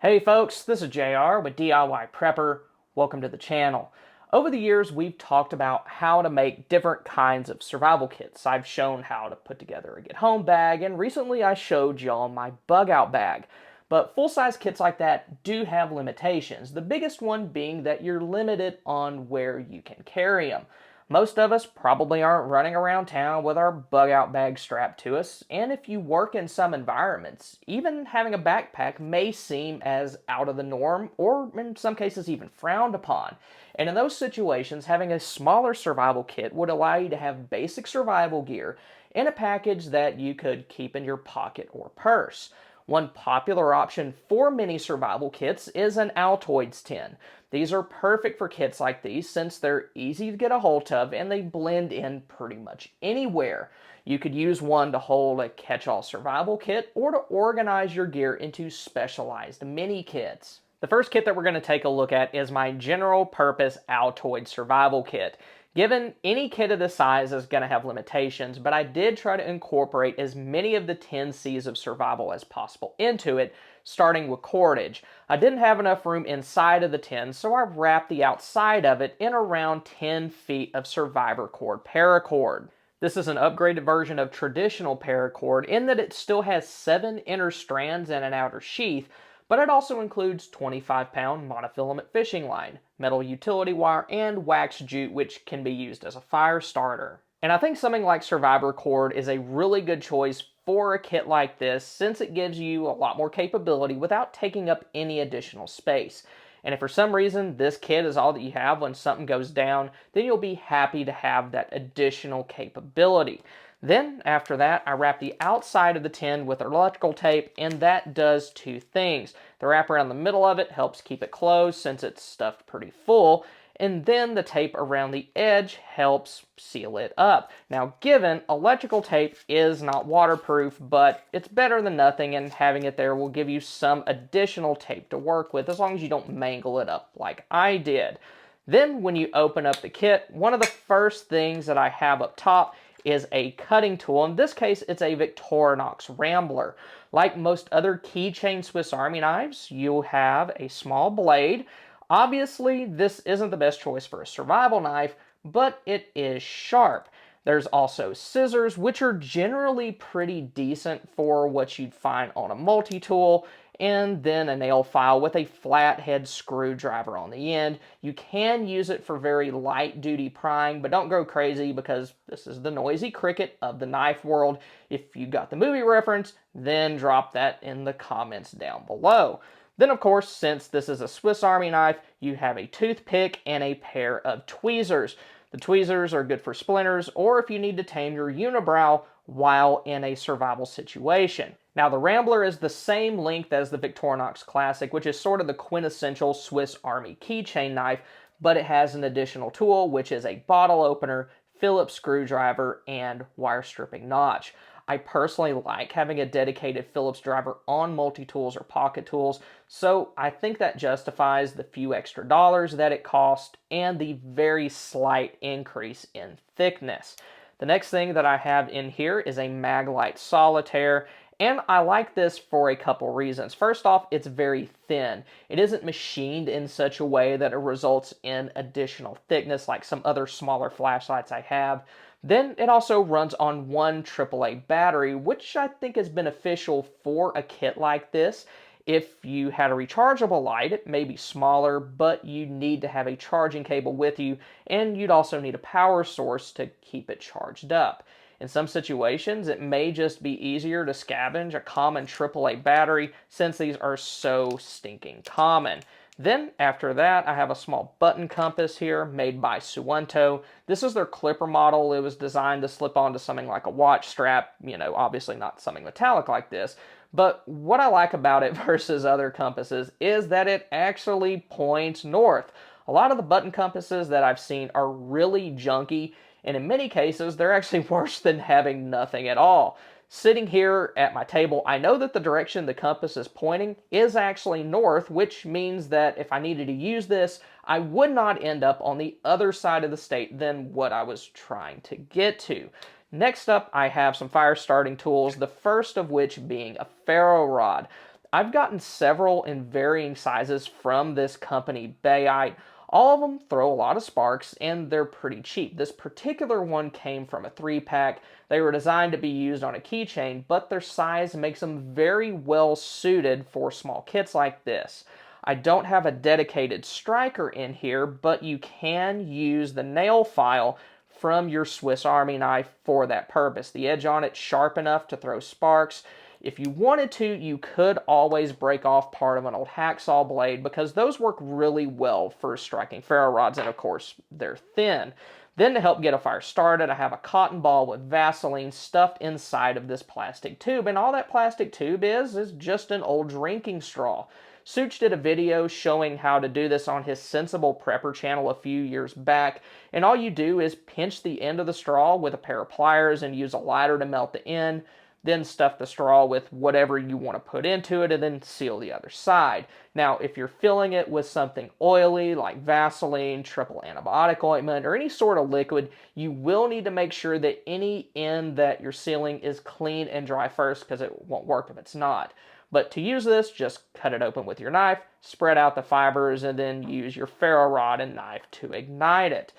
Hey folks, this is JR with DIY Prepper. Welcome to the channel. Over the years, we've talked about how to make different kinds of survival kits. I've shown how to put together a get-home bag, and recently I showed y'all my bug-out bag. But full-size kits like that do have limitations, the biggest one being that you're limited on where you can carry them. Most of us probably aren't running around town with our bug-out bag strapped to us, and if you work in some environments, even having a backpack may seem as out of the norm, or in some cases even frowned upon. And in those situations, having a smaller survival kit would allow you to have basic survival gear in a package that you could keep in your pocket or purse. One popular option for mini survival kits is an Altoids tin. These are perfect for kits like these since they're easy to get a hold of and they blend in pretty much anywhere. You could use one to hold a catch-all survival kit or to organize your gear into specialized mini kits. The first kit that we're going to take a look at is my general purpose Altoid survival kit. Given any kit of this size is going to have limitations, but I did try to incorporate as many of the 10 C's of survival as possible into it, starting with cordage. I didn't have enough room inside of the tin, so I wrapped the outside of it in around 10 feet of survivor cord paracord. This is an upgraded version of traditional paracord in that it still has 7 inner strands and an outer sheath, but it also includes 25-pound monofilament fishing line, metal utility wire, and wax jute, which can be used as a fire starter. And I think something like Survivor Cord is a really good choice for a kit like this since it gives you a lot more capability without taking up any additional space. And if for some reason this kit is all that you have when something goes down, then you'll be happy to have that additional capability. Then, after that, I wrap the outside of the tin with electrical tape, and that does two things. The wrap around the middle of it helps keep it closed since it's stuffed pretty full, and then the tape around the edge helps seal it up. Now, given electrical tape is not waterproof, but it's better than nothing, and having it there will give you some additional tape to work with as long as you don't mangle it up like I did. Then, when you open up the kit, one of the first things that I have up top is a cutting tool. In this case, it's a Victorinox Rambler. Like most other keychain Swiss Army knives, you have a small blade. Obviously, this isn't the best choice for a survival knife, but it is sharp. There's also scissors, which are generally pretty decent for what you'd find on a multi-tool, and then a nail file with a flathead screwdriver on the end. You can use it for very light duty prying, but don't go crazy because this is the noisy cricket of the knife world. If you got the movie reference, then drop that in the comments down below. Then, of course, since this is a Swiss Army knife, you have a toothpick and a pair of tweezers. The tweezers are good for splinters or if you need to tame your unibrow while in a survival situation. Now, the Rambler is the same length as the Victorinox Classic, which is sort of the quintessential Swiss Army keychain knife, but it has an additional tool, which is a bottle opener, Phillips screwdriver, and wire stripping notch. I personally like having a dedicated Phillips driver on multi-tools or pocket tools, so I think that justifies the few extra dollars that it cost and the very slight increase in thickness. The next thing that I have in here is a Maglite Solitaire, and I like this for a couple reasons. First off, it's very thin. It isn't machined in such a way that it results in additional thickness like some other smaller flashlights I have. Then it also runs on one AAA battery, which I think is beneficial for a kit like this. If you had a rechargeable light, it may be smaller, but you need to have a charging cable with you, and you'd also need a power source to keep it charged up. In some situations, it may just be easier to scavenge a common AAA battery since these are so stinking common. Then, after that, I have a small button compass here made by Suunto. This is their clipper model. It was designed to slip onto something like a watch strap, obviously not something metallic like this. But what I like about it versus other compasses is that it actually points north. A lot of the button compasses that I've seen are really junky, and in many cases, they're actually worse than having nothing at all. Sitting here at my table, I know that the direction the compass is pointing is actually north, which means that if I needed to use this, I would not end up on the other side of the state than what I was trying to get to. Next up, I have some fire starting tools, the first of which being a ferro rod. I've gotten several in varying sizes from this company, Bayite. All of them throw a lot of sparks and they're pretty cheap. This particular one came from a 3-pack. They were designed to be used on a keychain, but their size makes them very well suited for small kits like this. I don't have a dedicated striker in here, but you can use the nail file from your Swiss Army knife for that purpose. The edge on it sharp enough to throw sparks. If you wanted to, you could always break off part of an old hacksaw blade because those work really well for striking ferro rods, and of course, they're thin. Then to help get a fire started, I have a cotton ball with Vaseline stuffed inside of this plastic tube, and all that plastic tube is just an old drinking straw. Such did a video showing how to do this on his Sensible Prepper channel a few years back, and all you do is pinch the end of the straw with a pair of pliers and use a lighter to melt the end, then stuff the straw with whatever you want to put into it, and then seal the other side. Now, if you're filling it with something oily like Vaseline, triple antibiotic ointment, or any sort of liquid, you will need to make sure that any end that you're sealing is clean and dry first, because it won't work if it's not. But to use this, just cut it open with your knife, spread out the fibers, and then use your ferro rod and knife to ignite it.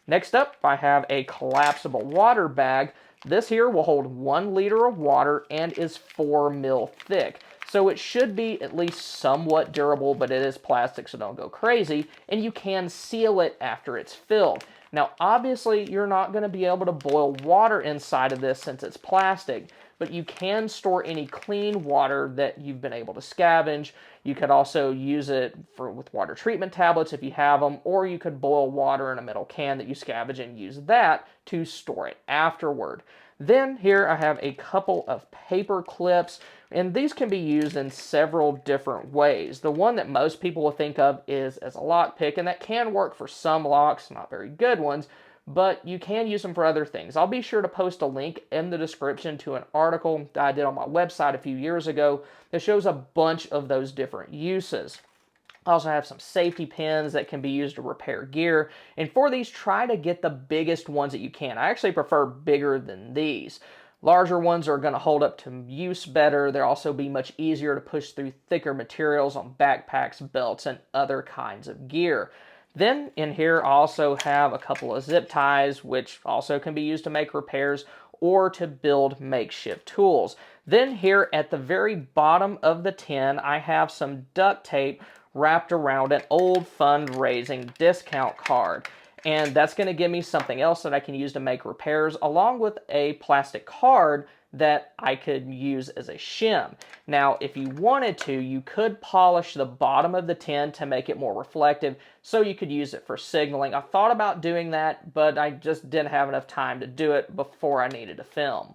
Next up, I have a collapsible water bag. This here will hold 1 liter of water and is 4 mil thick. So it should be at least somewhat durable, but it is plastic, so don't go crazy. And you can seal it after it's filled. Now, obviously, you're not going to be able to boil water inside of this since it's plastic, but you can store any clean water that you've been able to scavenge. You could also use it with water treatment tablets if you have them, or you could boil water in a metal can that you scavenge and use that to store it afterward. Then here I have a couple of paper clips, and these can be used in several different ways. The one that most people will think of is as a lock pick, and that can work for some locks, not very good ones, but you can use them for other things. I'll be sure to post a link in the description to an article that I did on my website a few years ago that shows a bunch of those different uses. I also have some safety pins that can be used to repair gear, and for these, try to get the biggest ones that you can. I actually prefer bigger than these. Larger ones are going to hold up to use better. They'll also be much easier to push through thicker materials on backpacks, belts, and other kinds of gear. Then in here I also have a couple of zip ties, which also can be used to make repairs or to build makeshift tools. Then here at the very bottom of the tin, I have some duct tape wrapped around an old fundraising discount card. And that's going to give me something else that I can use to make repairs, along with a plastic card that I could use as a shim. Now, if you wanted to, you could polish the bottom of the tin to make it more reflective, so you could use it for signaling. I thought about doing that, but I just didn't have enough time to do it before I needed to film.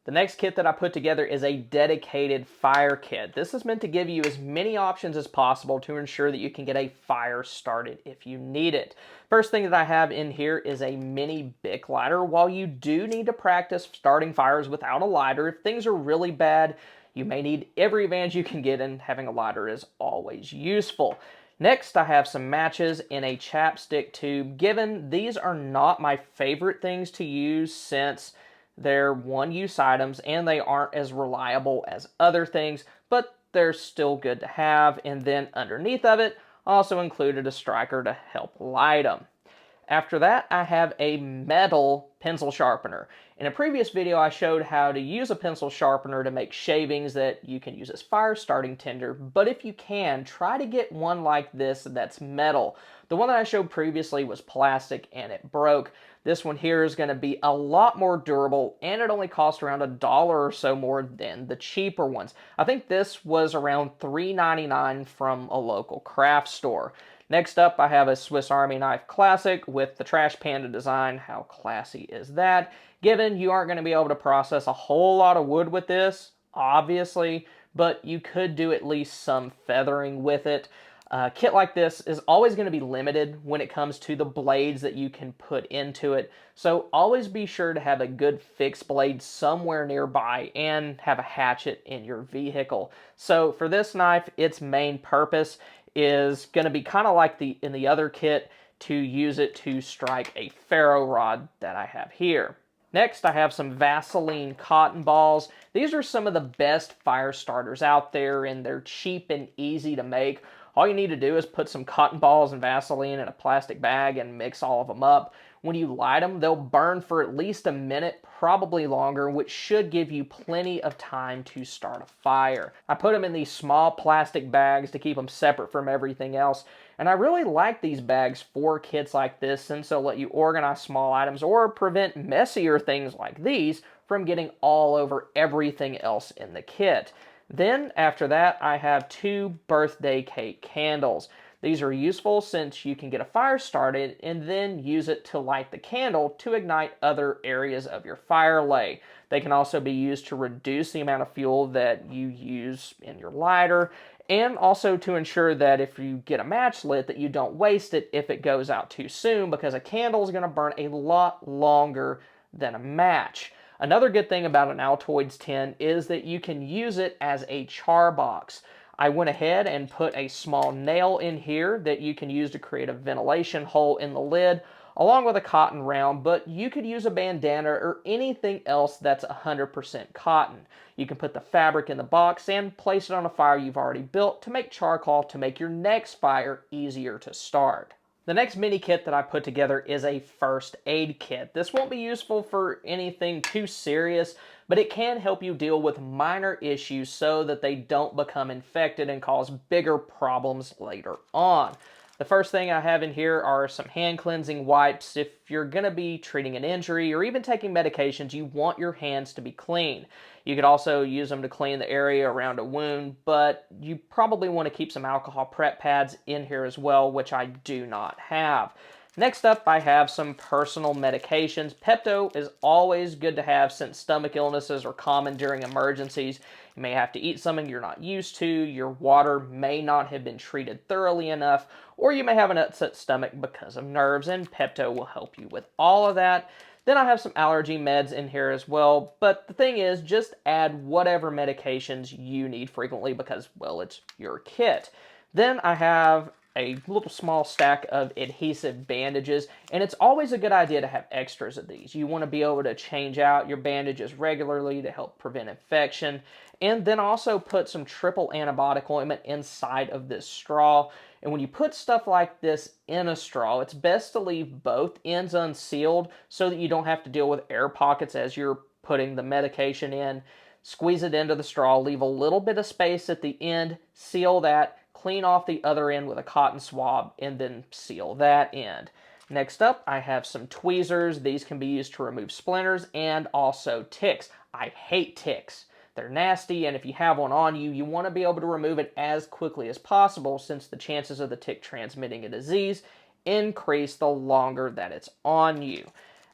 The next kit that I put together is a dedicated fire kit. This is meant to give you as many options as possible to ensure that you can get a fire started if you need it. First thing that I have in here is a mini Bic lighter. While you do need to practice starting fires without a lighter, if things are really bad, you may need every advantage you can get, and having a lighter is always useful. Next, I have some matches in a chapstick tube. Given these are not my favorite things to use since they're one-use items and they aren't as reliable as other things, but they're still good to have. And then underneath of it, also included a striker to help light them. After that, I have a metal pencil sharpener. In a previous video, I showed how to use a pencil sharpener to make shavings that you can use as fire starting tinder, but if you can, try to get one like this that's metal. The one that I showed previously was plastic and it broke. This one here is going to be a lot more durable, and it only costs around $1 or so more than the cheaper ones. I think this was around $3.99 from a local craft store. Next up, I have a Swiss Army knife classic with the Trash Panda design. How classy is that? Given you aren't going to be able to process a whole lot of wood with this, obviously, but you could do at least some feathering with it. A kit like this is always going to be limited when it comes to the blades that you can put into it, so always be sure to have a good fixed blade somewhere nearby and have a hatchet in your vehicle. So for this knife, its main purpose is going to be kind of like in the other kit, to use it to strike a ferro rod that I have here. Next, I have some Vaseline cotton balls. These are some of the best fire starters out there, and they're cheap and easy to make. All you need to do is put some cotton balls and Vaseline in a plastic bag and mix all of them up. When you light them, they'll burn for at least a minute, probably longer, which should give you plenty of time to start a fire. I put them in these small plastic bags to keep them separate from everything else, and I really like these bags for kits like this since they'll let you organize small items or prevent messier things like these from getting all over everything else in the kit. Then, after that, I have 2 birthday cake candles. These are useful since you can get a fire started and then use it to light the candle to ignite other areas of your fire lay. They can also be used to reduce the amount of fuel that you use in your lighter, and also to ensure that if you get a match lit that you don't waste it if it goes out too soon, because a candle is going to burn a lot longer than a match. Another good thing about an Altoids tin is that you can use it as a char box. I went ahead and put a small nail in here that you can use to create a ventilation hole in the lid, along with a cotton round, but you could use a bandana or anything else that's 100% cotton. You can put the fabric in the box and place it on a fire you've already built to make charcoal to make your next fire easier to start. The next mini kit that I put together is a first aid kit. This won't be useful for anything too serious, but it can help you deal with minor issues so that they don't become infected and cause bigger problems later on. The first thing I have in here are some hand cleansing wipes. If you're going to be treating an injury or even taking medications, you want your hands to be clean. You could also use them to clean the area around a wound, but you probably want to keep some alcohol prep pads in here as well, which I do not have. Next up, I have some personal medications. Pepto is always good to have since stomach illnesses are common during emergencies. You may have to eat something you're not used to, your water may not have been treated thoroughly enough, or you may have an upset stomach because of nerves, and Pepto will help you with all of that. Then I have some allergy meds in here as well, but the thing is, just add whatever medications you need frequently because, well, it's your kit. Then I have a little small stack of adhesive bandages, and it's always a good idea to have extras of these. You want to be able to change out your bandages regularly to help prevent infection, and then also put some triple antibiotic ointment inside of this straw. And when you put stuff like this in a straw, it's best to leave both ends unsealed so that you don't have to deal with air pockets as you're putting the medication in. Squeeze it into the straw, leave a little bit of space at the end, seal that, clean off the other end with a cotton swab, and then seal that end. Next up, I have some tweezers. These can be used to remove splinters and also ticks. I hate ticks. They're nasty, and if you have one on you, you want to be able to remove it as quickly as possible since the chances of the tick transmitting a disease increase the longer that it's on you.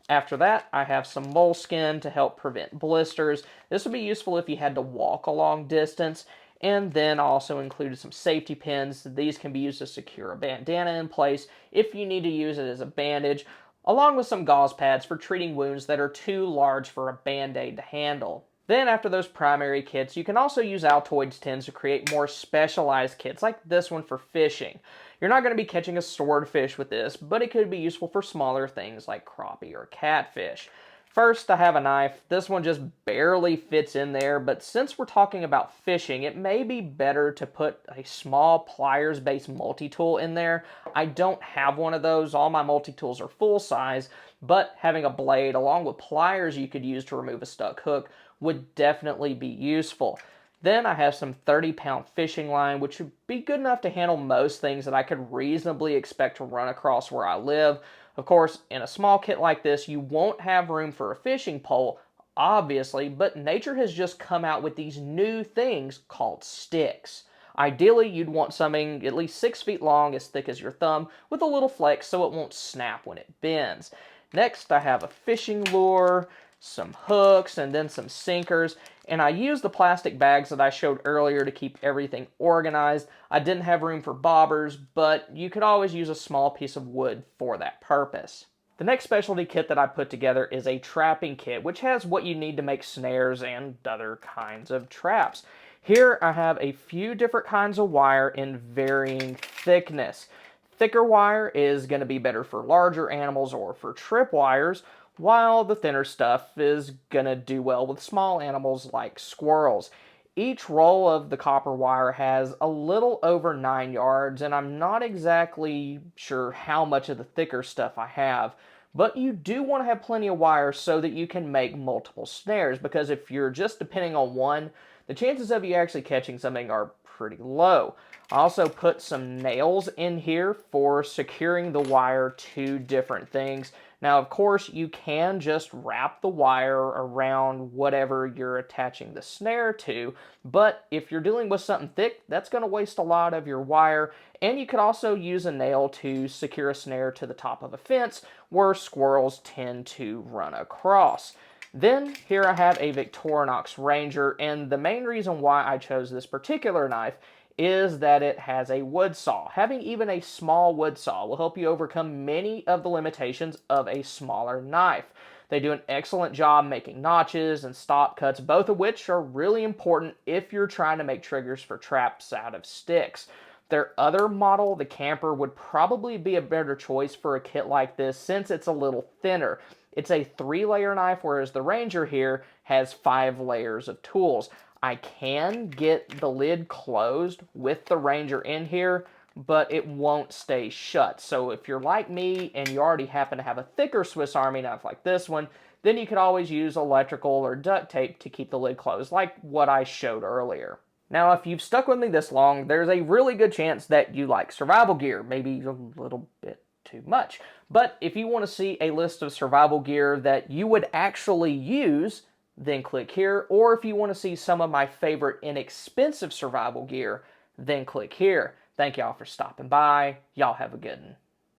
After that, I have some moleskin to help prevent blisters. This would be useful if you had to walk a long distance. And then also included some safety pins. These can be used to secure a bandana in place if you need to use it as a bandage, along with some gauze pads for treating wounds that are too large for a band-aid to handle. Then after those primary kits, you can also use Altoids tins to create more specialized kits, like this one for fishing. You're not going to be catching a swordfish with this, but it could be useful for smaller things like crappie or catfish. First, I have a knife. This one just barely fits in there, but since we're talking about fishing, it may be better to put a small pliers-based multi-tool in there. I don't have one of those. All my multi-tools are full size, but having a blade along with pliers you could use to remove a stuck hook would definitely be useful. Then I have some 30-pound fishing line, which would be good enough to handle most things that I could reasonably expect to run across where I live. Of course, in a small kit like this, you won't have room for a fishing pole, obviously, but nature has just come out with these new things called sticks. Ideally, you'd want something at least 6 feet long, as thick as your thumb, with a little flex so it won't snap when it bends. Next, I have a fishing lure, some hooks, and then some sinkers. And I used the plastic bags that I showed earlier to keep everything organized. I didn't have room for bobbers, but you could always use a small piece of wood for that purpose. The next specialty kit that I put together is a trapping kit, which has what you need to make snares and other kinds of traps. Here I have a few different kinds of wire in varying thickness. Thicker wire is going to be better for larger animals or for tripwires, while the thinner stuff is gonna do well with small animals like squirrels. Each roll of the copper wire has a little over 9 yards, and I'm not exactly sure how much of the thicker stuff I have. But you do want to have plenty of wire so that you can make multiple snares, because if you're just depending on one, the chances of you actually catching something are pretty low. I also put some nails in here for securing the wire to different things. Now, of course, you can just wrap the wire around whatever you're attaching the snare to, but if you're dealing with something thick, that's going to waste a lot of your wire. And you could also use a nail to secure a snare to the top of a fence where squirrels tend to run across. Then here I have a Victorinox Ranger, and the main reason why I chose this particular knife is that it has a wood saw. Having even a small wood saw will help you overcome many of the limitations of a smaller knife. They do an excellent job making notches and stop cuts, both of which are really important if you're trying to make triggers for traps out of sticks. Their other model, the Camper, would probably be a better choice for a kit like this since it's a little thinner. It's a 3-layer knife, whereas the Ranger here has 5 layers of tools. I can get the lid closed with the Ranger in here, but it won't stay shut. So if you're like me and you already happen to have a thicker Swiss Army knife like this one, then you could always use electrical or duct tape to keep the lid closed, like what I showed earlier. Now, if you've stuck with me this long, there's a really good chance that you like survival gear, maybe a little bit too much. But if you want to see a list of survival gear that you would actually use, then click here. Or if you want to see some of my favorite inexpensive survival gear, then click here. Thank y'all for stopping by. Y'all have a good one.